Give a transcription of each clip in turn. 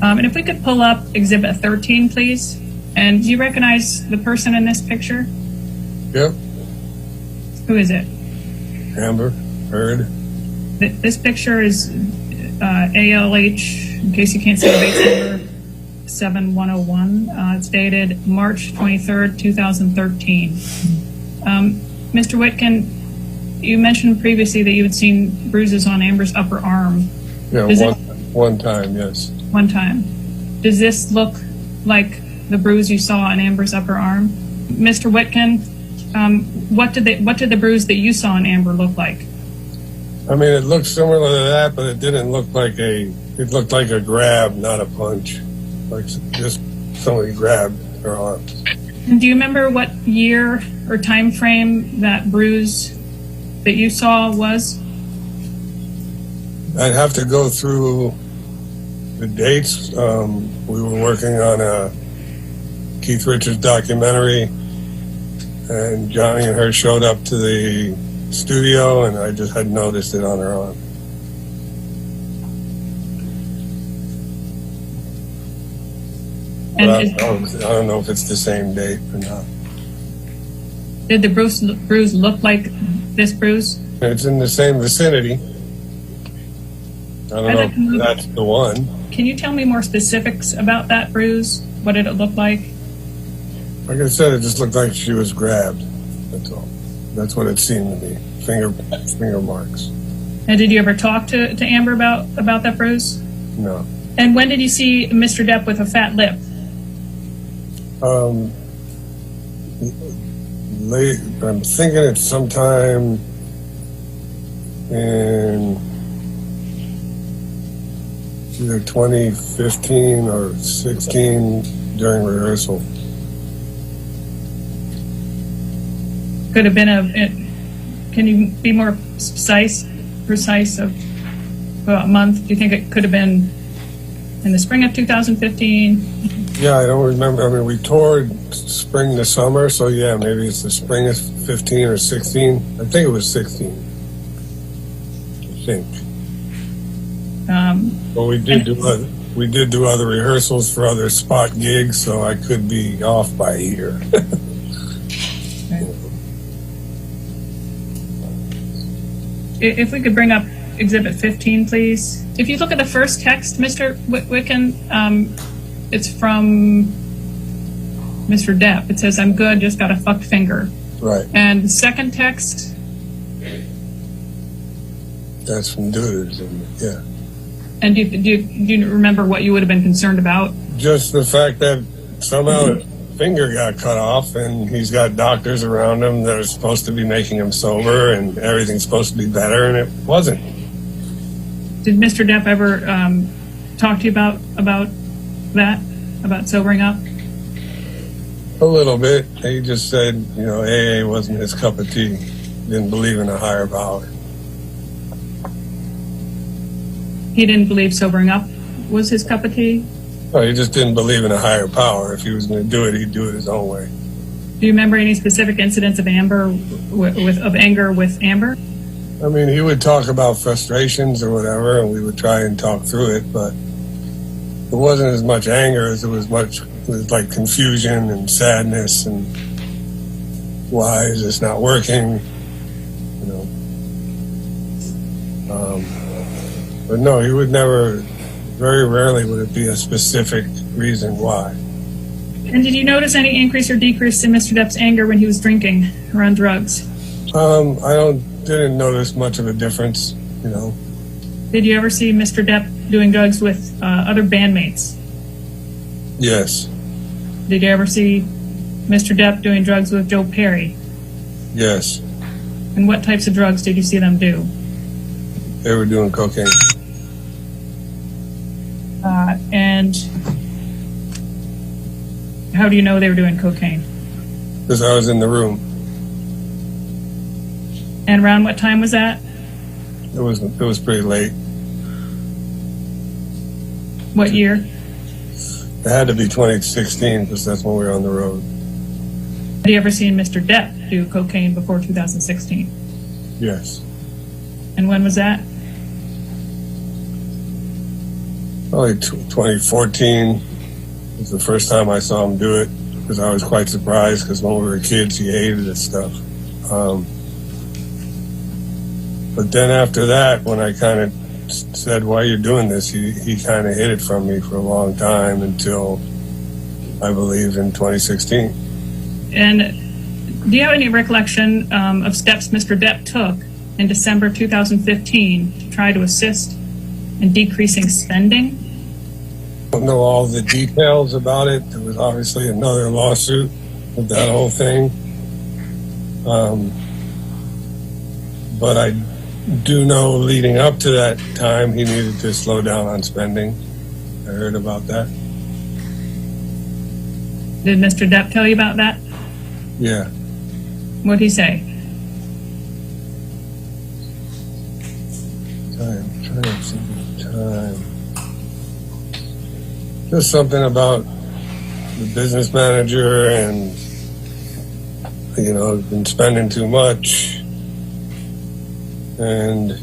And if we could pull up Exhibit 13, please. And do you recognize the person in this picture? Yep. Who is it? Amber Heard. This picture is ALH, in case you can't see the base number, 7101. It's dated March 23rd, 2013. Mr. Witkin, you mentioned previously that you had seen bruises on Amber's upper arm. Yeah, one time, yes. One time. Does this look like the bruise you saw on Amber's upper arm? Mr. Witkin, what did the bruise that you saw on Amber look like? I mean, it looked similar to that, but it didn't look like it looked like a grab, not a punch. Like just somebody grabbed her arm. And do you remember what year or time frame that bruise that you saw was? I'd have to go through the dates. We were working on a Keith Richards documentary, and Johnny and her showed up to the studio, and I just had noticed it on her arm. But I don't know if it's the same date or not. Did the bruise look like this bruise? It's in the same vicinity. I don't know if that's the one. Can you tell me more specifics about that bruise? What did it look like? Like I said, it just looked like she was grabbed. That's all. That's what it seemed to me. Finger marks. And did you ever talk to Amber about that bruise? No. And when did you see Mr. Depp with a fat lip? Late. I'm thinking it's sometime in either 2015 or 16 during rehearsal. Could have been can you be more precise of a month? Do you think it could have been in the spring of 2015? Yeah, I don't remember. I mean, we toured spring to summer, so yeah, maybe it's the spring of 15 or 16. I think it was 16. I think. But we did do other rehearsals for other spot gigs, so I could be off by a year. If we could bring up Exhibit 15, please. If you look at the first text, Mr. Witkin, it's from Mr. Depp. It says, "I'm good, just got a fucked finger." Right. And the second text? That's from Dudes, yeah. And do you remember what you would have been concerned about? Just the fact that somehow his finger got cut off, and he's got doctors around him that are supposed to be making him sober, and everything's supposed to be better, and it wasn't. Did Mr. Depp ever talk to you about that, about sobering up? A little bit. He just said, AA wasn't his cup of tea. Didn't believe in a higher power. He didn't believe sobering up was his cup of tea? No, he just didn't believe in a higher power. If he was going to do it, he'd do it his own way. Do you remember any specific incidents of anger with Amber? I mean, he would talk about frustrations or whatever, and we would try and talk through it, but it wasn't as much anger as it was like confusion and sadness and why is this not working, But no, he would never, very rarely would it be a specific reason why. And did you notice any increase or decrease in Mr. Depp's anger when he was drinking or on drugs? I didn't notice much of a difference, Did you ever see Mr. Depp doing drugs with other bandmates? Yes. Did you ever see Mr. Depp doing drugs with Joe Perry? Yes. And what types of drugs did you see them do? They were doing cocaine. And how do you know they were doing cocaine? Because I was in the room. And around what time was that? It was pretty late. What year? It had to be 2016 because that's when we were on the road. Have you ever seen Mr. Depp do cocaine before 2016? Yes. And when was that? Probably 2014 was the first time I saw him do it, because I was quite surprised, because when we were kids, he hated this stuff. But then after that, when I kind of said, why are you doing this, he kind of hid it from me for a long time until, I believe, in 2016. And do you have any recollection of steps Mr. Depp took in December 2015 to try to assist in decreasing spending? I don't know all the details about it. There was obviously another lawsuit with that whole thing. But I do know leading up to that time, he needed to slow down on spending. I heard about that. Did Mr. Depp tell you about that? Yeah. What'd he say? Time. Just something about the business manager and, been spending too much and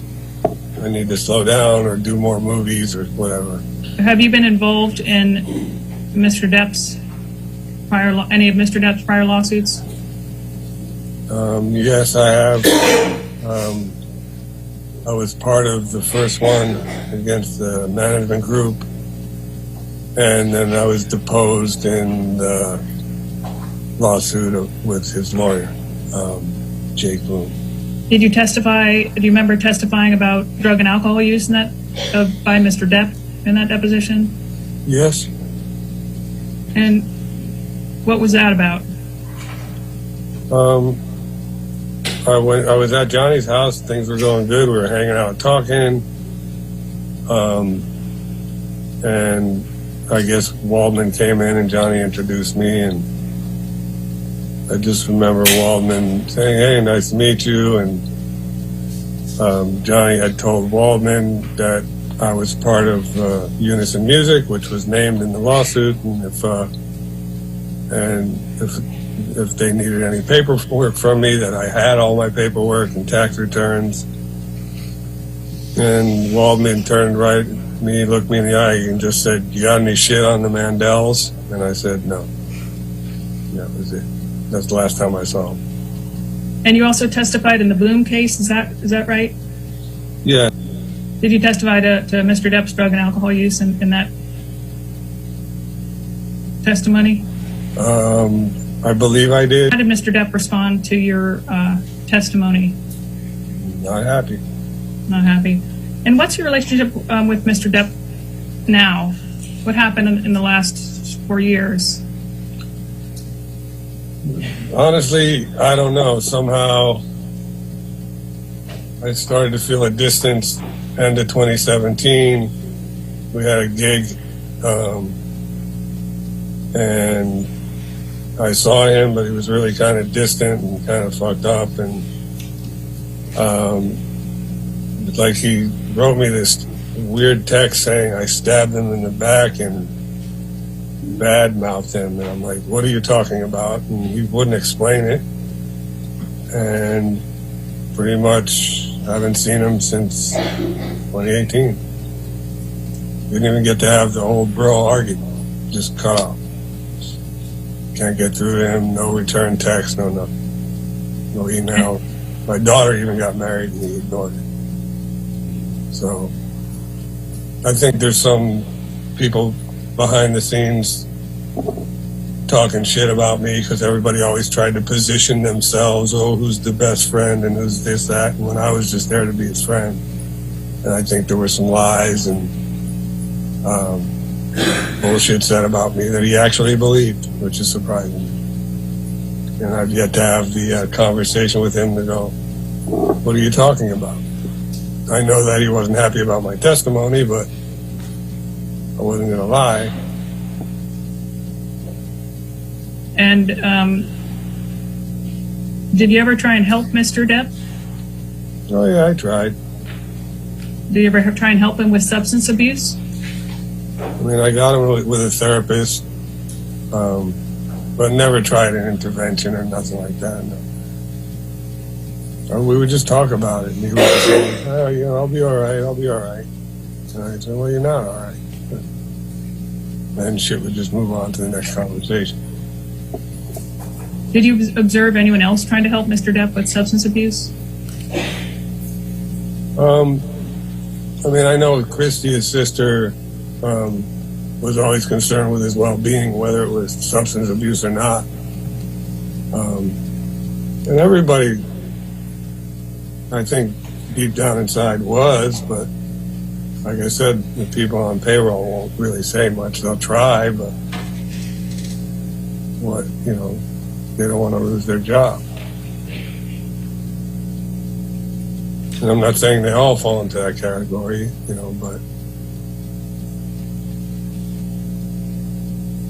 I need to slow down or do more movies or whatever. Have you been involved in Mr. Depp's any of Mr. Depp's prior lawsuits? Yes, I have. I was part of the first one against the management group, and then I was deposed in the lawsuit with his lawyer, Jake Bloom. Did you testify? Do you remember testifying about drug and alcohol use in that by Mr. Depp in that deposition? Yes. And what was that about? I was at Johnny's house. Things were going good. We were hanging out, talking. And I guess Waldman came in and Johnny introduced me. And I just remember Waldman saying, "Hey, nice to meet you." And Johnny had told Waldman that I was part of Unison Music, which was named in the lawsuit. And if they needed any paperwork from me, that I had all my paperwork and tax returns. And Waldman turned right at me, looked me in the eye, and just said, "You got any shit on the Mandels?" And I said, "No." That was it. That's the last time I saw him. And you also testified in the Bloom case, is that right? Yeah. Did you testify to Mr. Depp's drug and alcohol use in that testimony? I believe I did. How did Mr. Depp respond to your testimony? Not happy. Not happy. And what's your relationship with Mr. Depp now? What happened in the last 4 years? Honestly, I don't know. Somehow I started to feel a distance. End of 2017, we had a gig, and I saw him, but he was really kind of distant and kind of fucked up. And it's like he wrote me this weird text saying I stabbed him in the back and bad-mouthed him. And I'm like, what are you talking about? And he wouldn't explain it. And pretty much haven't seen him since 2018. Didn't even get to have the old bro argument. Just cut off. Can't get through to him. No return text. No nothing. No email. My daughter even got married and he ignored it. So I think there's some people behind the scenes talking shit about me because everybody always tried to position themselves. Oh, who's the best friend and who's this, that. And when I was just there to be his friend. And I think there were some lies and bullshit said about me that he actually believed, which is surprising. And I've yet to have the conversation with him to go, what are you talking about? I know that he wasn't happy about my testimony, but I wasn't going to lie. And did you ever try and help Mr. Depp? Oh, yeah, I tried. Did you ever try and help him with substance abuse? I mean, I got him with a therapist, but never tried an intervention or nothing like that. No. We would just talk about it. And he would say, oh, I'll be all right. I'll be all right. And I said, well, you're not all right. then shit would just move on to the next conversation. Did you observe anyone else trying to help Mr. Depp with substance abuse? I mean, I know Christy, his sister, was always concerned with his well-being, whether it was substance abuse or not. And everybody, I think, deep down inside was, but like I said, the people on payroll won't really say much. They'll try, but what, you know, they don't want to lose their job. And I'm not saying they all fall into that category, you know, but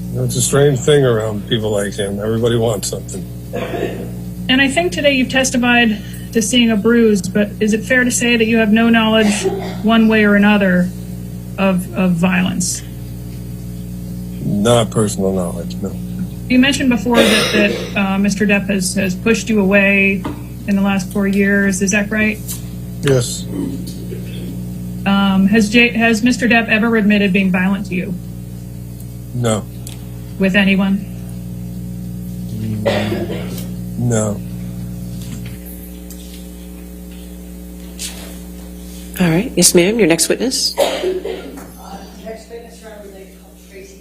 you know, it's a strange thing around people like him. Everybody wants something. And I think today you've testified to seeing a bruise, but is it fair to say that you have no knowledge one way or another of violence? Not personal knowledge, no. You mentioned before that Mr. Depp has pushed you away in the last 4 years. Is that right? Yes. Has Mr. Depp ever admitted being violent to you? No. With anyone? No. All right. Yes, ma'am. Your next witness.